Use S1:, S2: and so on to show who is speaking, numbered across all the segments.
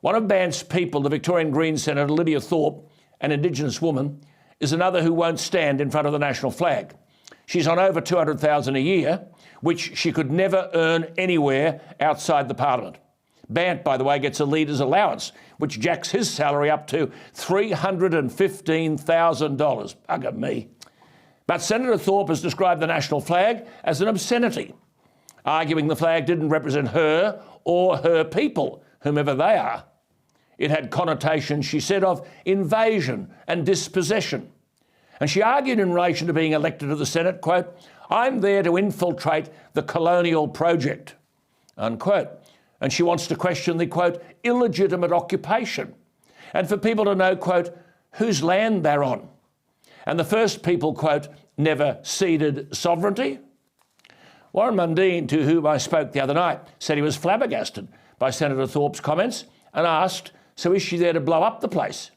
S1: One of Bandt's people, the Victorian Greens Senator Lydia Thorpe, an Indigenous woman, is another who won't stand in front of the national flag. She's on over $200,000 a year, which she could never earn anywhere outside the parliament. Bandt, by the way, gets a leader's allowance, which jacks his salary up to $315,000. Bugger me. But Senator Thorpe has described the national flag as an obscenity, arguing the flag didn't represent her or her people, whomever they are. It had connotations, she said, of invasion and dispossession. And she argued in relation to being elected to the Senate, quote, "I'm there to infiltrate the colonial project," unquote. And she wants to question the, quote, illegitimate occupation. And for people to know, quote, whose land they're on. And the first people, quote, never ceded sovereignty. Warren Mundine, to whom I spoke the other night, said he was flabbergasted by Senator Thorpe's comments and asked, so is she there to blow up the place?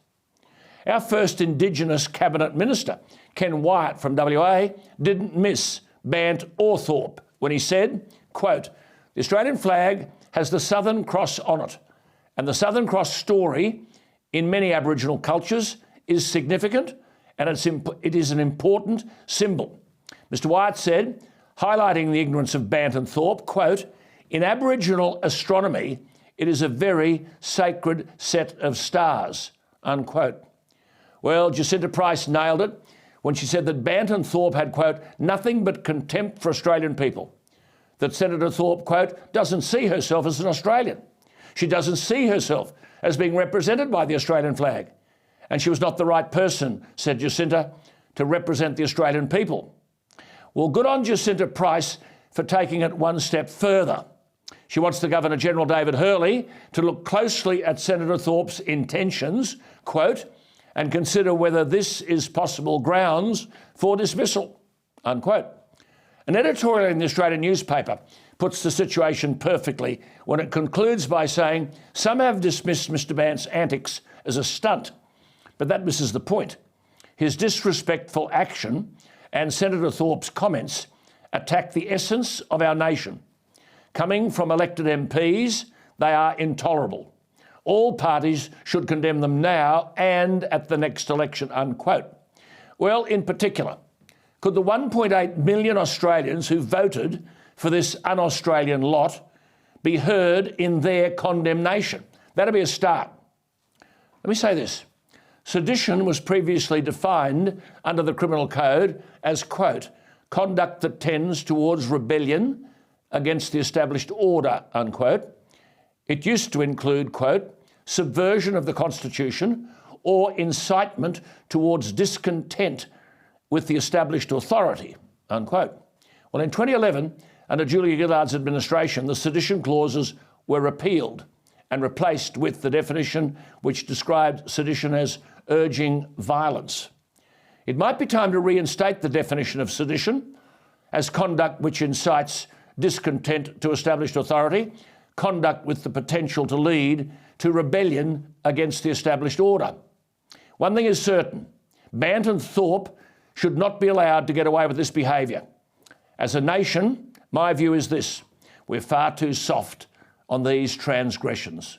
S1: Our first Indigenous Cabinet Minister, Ken Wyatt from WA, didn't miss Bandt or Thorpe when he said, quote, "The Australian flag has the Southern Cross on it, and the Southern Cross story in many Aboriginal cultures is significant and it is an important symbol." Mr Wyatt said, highlighting the ignorance of Bandt and Thorpe, quote, "In Aboriginal astronomy, it is a very sacred set of stars," unquote. Well, Jacinta Price nailed it when she said that Bandt and Thorpe had, quote, "nothing but contempt for Australian people." That Senator Thorpe, quote, "doesn't see herself as an Australian. She doesn't see herself as being represented by the Australian flag. And she was not the right person," said Jacinta, "to represent the Australian people." Well, good on Jacinta Price for taking it one step further. She wants the Governor-General David Hurley to look closely at Senator Thorpe's intentions, quote, "and consider whether this is possible grounds for dismissal," unquote. An editorial in the Australian newspaper puts the situation perfectly when it concludes by saying, "Some have dismissed Mr Bandt's antics as a stunt, but that misses the point. His disrespectful action and Senator Thorpe's comments attack the essence of our nation. Coming from elected MPs, they are intolerable. All parties should condemn them now and at the next election," unquote. Well, in particular, could the 1.8 million Australians who voted for this un-Australian lot be heard in their condemnation? That'd be a start. Let me say this. Sedition was previously defined under the Criminal Code as, quote, "conduct that tends towards rebellion against the established order," unquote. It used to include, quote, "subversion of the Constitution or incitement towards discontent with the established authority," unquote. Well, in 2011, under Julia Gillard's administration, the sedition clauses were repealed and replaced with the definition which described sedition as urging violence. It might be time to reinstate the definition of sedition as conduct which incites discontent to established authority, conduct with the potential to lead to rebellion against the established order. One thing is certain, Bandt and Thorpe should not be allowed to get away with this behaviour. As a nation, my view is this: we're far too soft on these transgressions.